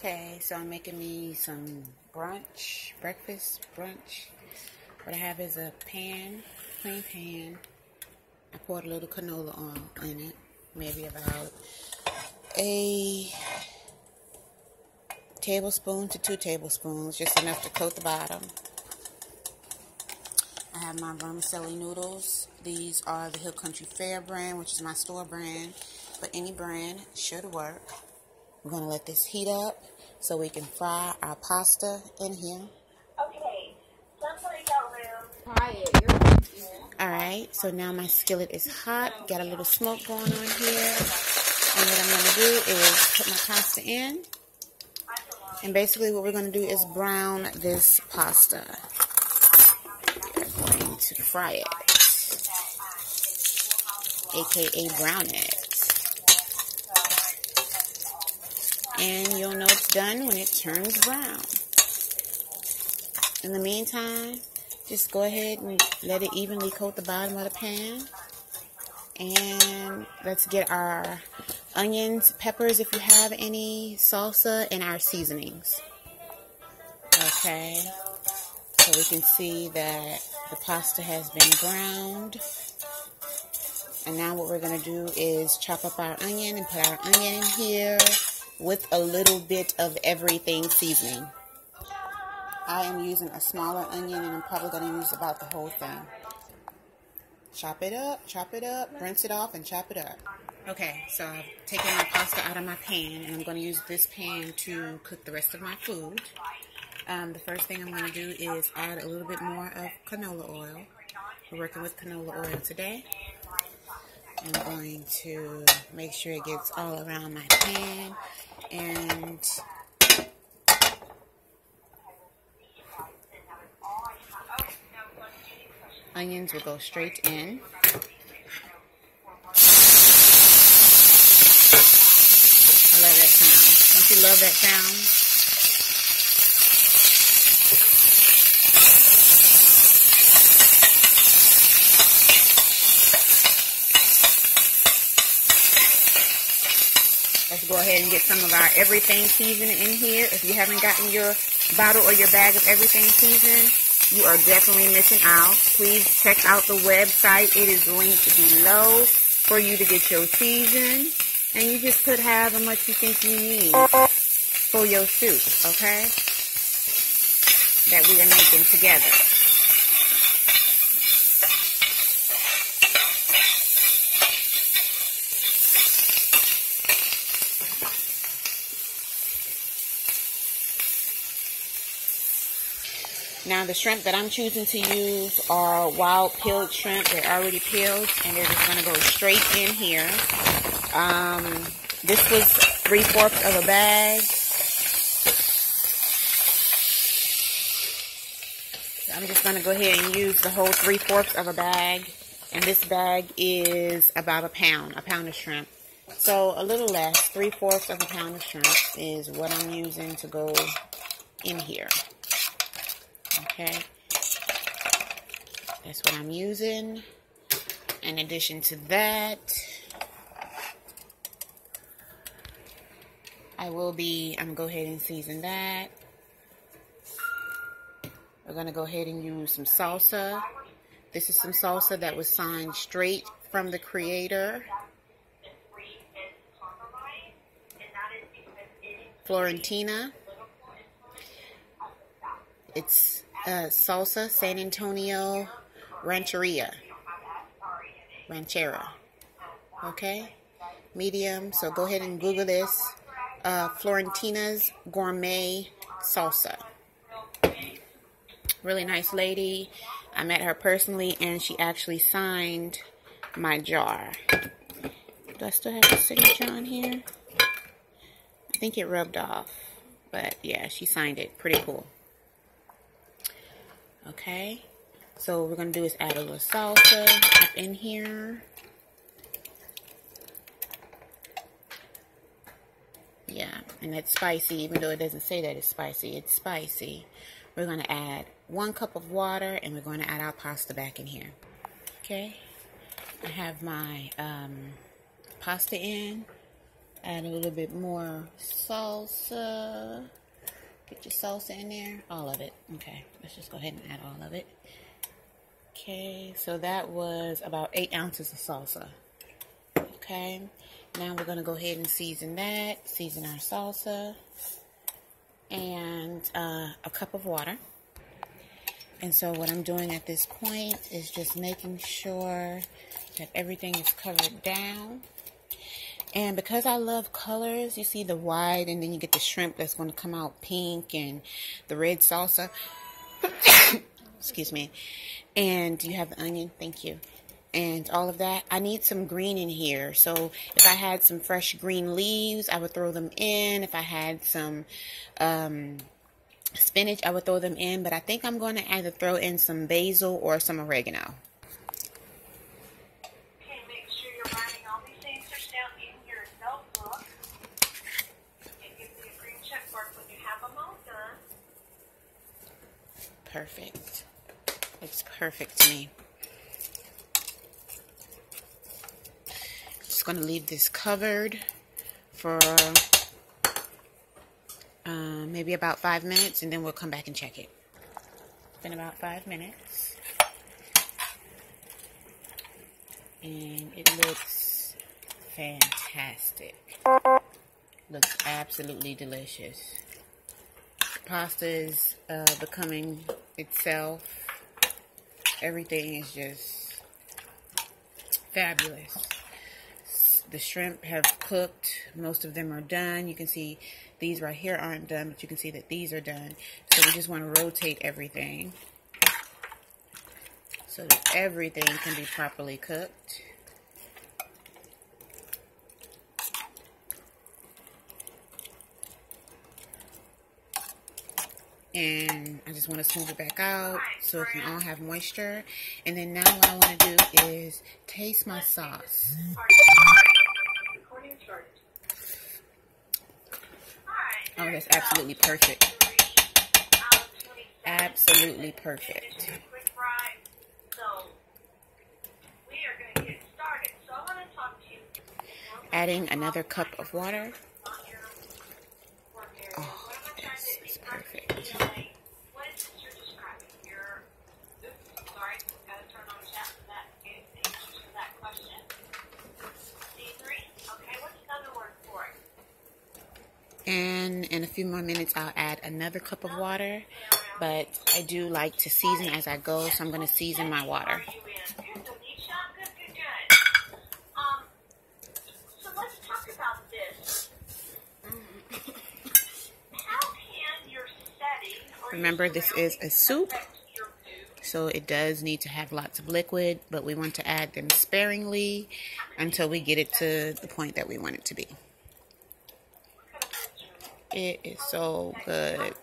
Okay, so I'm making me some breakfast brunch. What I have is a pan, clean pan. I poured a little canola oil in it, maybe about a tablespoon to 2 tablespoons, just enough to coat the bottom. I have my vermicelli noodles. These are the Hill Country Fare brand, which is my store brand, but any brand should work. We're going to let this heat up so we can fry our pasta in here. Okay, somebody's got room. Alright, so now my skillet is hot. Got a little smoke going on here. And what I'm going to do is put my pasta in. And basically what we're going to do is brown this pasta. We're going to fry it, aka brown it. And you'll know it's done when it turns brown. In the meantime, just go ahead and let it evenly coat the bottom of the pan. And let's get our onions, peppers if you have any, salsa, and our seasonings. Okay, so we can see that the pasta has been browned. And now what we're going to do is chop up our onion and put our onion in here with a little bit of everything seasoning. I am using a smaller onion, and I'm probably going to use about the whole thing. Chop it up, rinse it off, and chop it up. Okay, so I've taken my pasta out of my pan, and I'm going to use this pan to cook the rest of my food. The first thing I'm going to do is add a little bit more of canola oil. We're working with canola oil today. I'm going to make sure it gets all around my pan, and onions will go straight in. I love that sound. Don't you love that sound? Let's go ahead and get some of our everything seasoning in here. If you haven't gotten your bottle or your bag of everything seasoned, you are definitely missing out. Please check out the website. It is linked below for you to get your season. And you just put however much you think you need for your soup, okay? That we are making together. Now the shrimp that I'm choosing to use are wild peeled shrimp. They're already peeled, and they're just going to go straight in here. This was 3/4 of a bag. I'm just going to go ahead and use the whole 3/4 of a bag. And this bag is about a pound of shrimp. So a little less, 3/4 of a pound of shrimp is what I'm using to go in here. Okay, that's what I'm using. In addition to that, I'm going to go ahead and season that. We're going to go ahead and use some salsa. This is some salsa that was signed straight from the creator, Florentina. It's salsa San Antonio Ranchera. Okay, medium. So go ahead and Google this. Florentina's Gourmet Salsa. Really nice lady. I met her personally, and she actually signed my jar. Do I still have the signature on here? I think it rubbed off, but yeah, she signed it. Pretty cool. Okay, so what we're going to do is add a little salsa up in here. Yeah, and it's spicy, even though it doesn't say that it's spicy. It's spicy. We're going to add 1 cup of water, and we're going to add our pasta back in here. Okay, I have my pasta in. Add a little bit more salsa. Get your salsa in there. All of it. Okay, let's just go ahead and add all of it. Okay, so that was about 8 ounces of salsa. Okay, now we're going to go ahead and season that. Season our salsa. And a cup of water. And so what I'm doing at this point is just making sure that everything is covered down. And because I love colors, you see the white and then you get the shrimp that's going to come out pink and the red salsa. Excuse me. And you have the onion. Thank you. And all of that. I need some green in here. So if I had some fresh green leaves, I would throw them in. If I had some spinach, I would throw them in. But I think I'm going to either throw in some basil or some oregano. Perfect. Looks perfect to me. Just going to leave this covered for maybe about 5 minutes, and then we'll come back and check it. It's been about 5 minutes. And it looks fantastic. Looks absolutely delicious. Pasta is becoming itself. Everything is just fabulous. The shrimp have cooked. Most of them are done. You can see these right here aren't done, but you can see that these are done. So we just want to rotate everything so that everything can be properly cooked. And I just want to smooth it back out so it can all have moisture. And then now what I want to do is taste my sauce. Oh, that's absolutely perfect. Absolutely perfect. Adding another cup of water. Oh, this is perfect. And in a few more minutes, I'll add another cup of water. But I do like to season as I go, so I'm going to season my water. So let's talk about this. How can your setting Remember, this is a soup, so it does need to have lots of liquid, but we want to add them sparingly until we get it to the point that we want it to be. It is so good.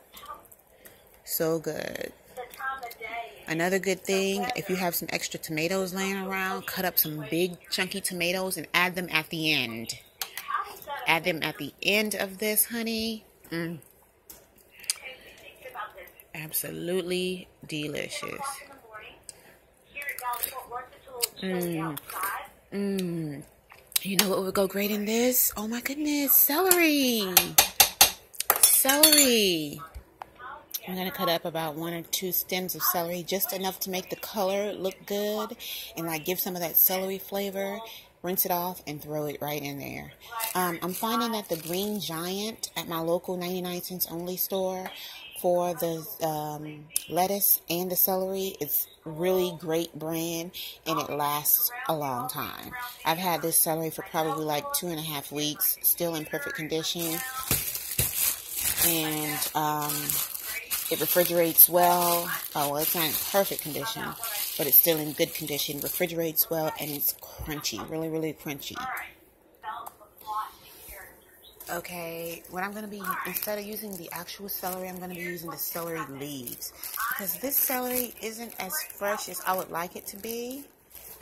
So good. Another good thing, if you have some extra tomatoes laying around, cut up some big chunky tomatoes and add them at the end. Add them at the end of this, honey. Absolutely delicious. You know what would go great in this? Oh my goodness, celery. Celery. I'm going to cut up about 1 or 2 stems of celery, just enough to make the color look good and like give some of that celery flavor. Rinse it off and throw it right in there. I'm finding that the Green Giant at my local 99-cents only store for the lettuce and the celery, it's really great brand and it lasts a long time. I've had this celery for probably like 2.5 weeks, still in perfect condition. And it refrigerates well. Oh, well, it's not in perfect condition, but it's still in good condition. Refrigerates well, and it's crunchy. Really, really crunchy. Okay, what I'm going to be, instead of using the actual celery, I'm going to be using the celery leaves. Because this celery isn't as fresh as I would like it to be.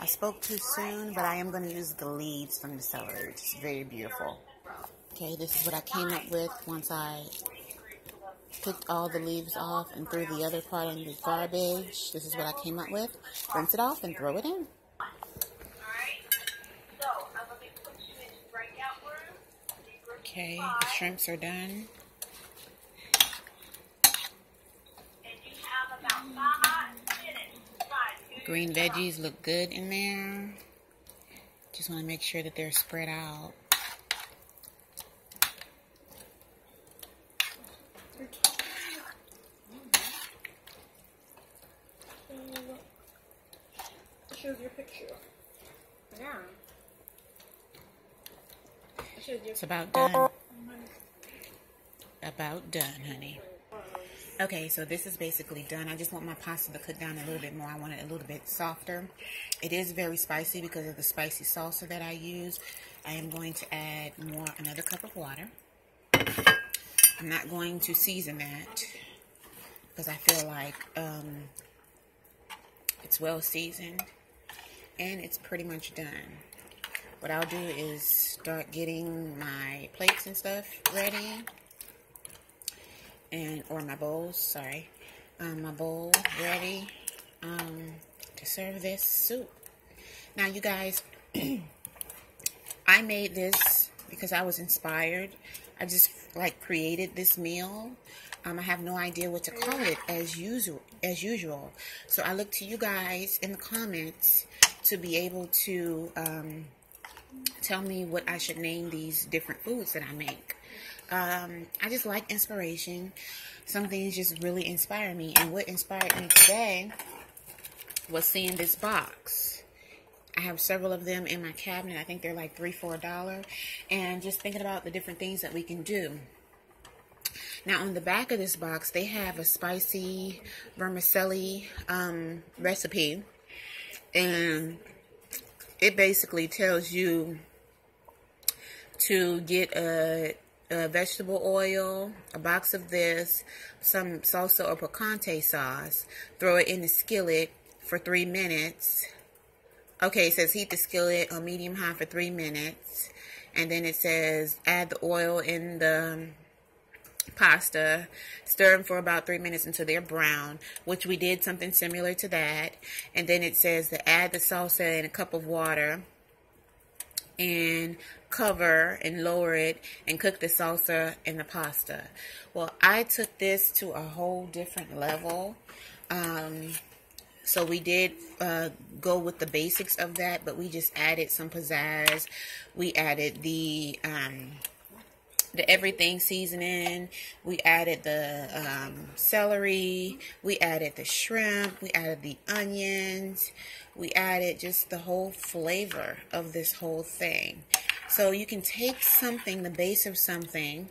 I spoke too soon, but I am going to use the leaves from the celery, which is very beautiful. Okay, this is what I came up with once I picked all the leaves off and threw the other part in the garbage. This is what I came up with. Rinse it off and throw it in. Alright, so I'm going to put you into breakout room. These Okay, the shrimps are done. And you have about 5 minutes. Green veggies look good in there. Just want to make sure that they're spread out. Shows your picture. Yeah. It's about done. About done, honey. Okay, so this is basically done. I just want my pasta to cook down a little bit more. I want it a little bit softer. It is very spicy because of the spicy salsa that I use. I am going to add another cup of water. I'm not going to season that because I feel like it's well seasoned and it's pretty much done. What I'll do is start getting my plates and stuff ready. Or my bowls, sorry. My bowl ready to serve this soup. Now, you guys, I made this because I was inspired. I just, created this meal. I have no idea what to call it as usual. So I look to you guys in the comments to be able to tell me what I should name these different foods that I make. I just like inspiration. Some things just really inspire me. And what inspired me today was seeing this box. I have several of them in my cabinet. I think they're like $3, $4. And just thinking about the different things that we can do. Now, on the back of this box, they have a spicy vermicelli recipe. And it basically tells you to get a vegetable oil, a box of this, some salsa or picante sauce, throw it in the skillet for 3 minutes. Okay, it says heat the skillet on medium high for 3 minutes. And then it says add the oil in the pasta, stir them for about 3 minutes until they're brown, which we did something similar to that. And then it says to add the salsa in a cup of water and cover and lower it and cook the salsa and the pasta. Well, I took this to a whole different level. So we did go with the basics of that, but we just added some pizzazz. We added the everything seasoning. We added the celery. We added the shrimp. We added the onions. We added just the whole flavor of this whole thing. So you can take something, the base of something,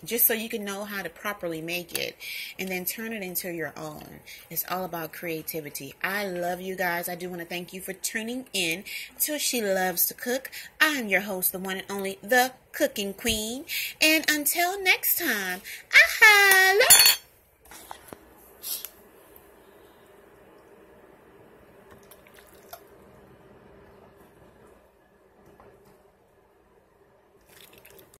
just so you can know how to properly make it, and then turn it into your own. It's all about creativity. I love you guys. I do want to thank you for tuning in to She Loves to Cook. I'm your host, the one and only, the Cooking Queen. And until next time, I holla.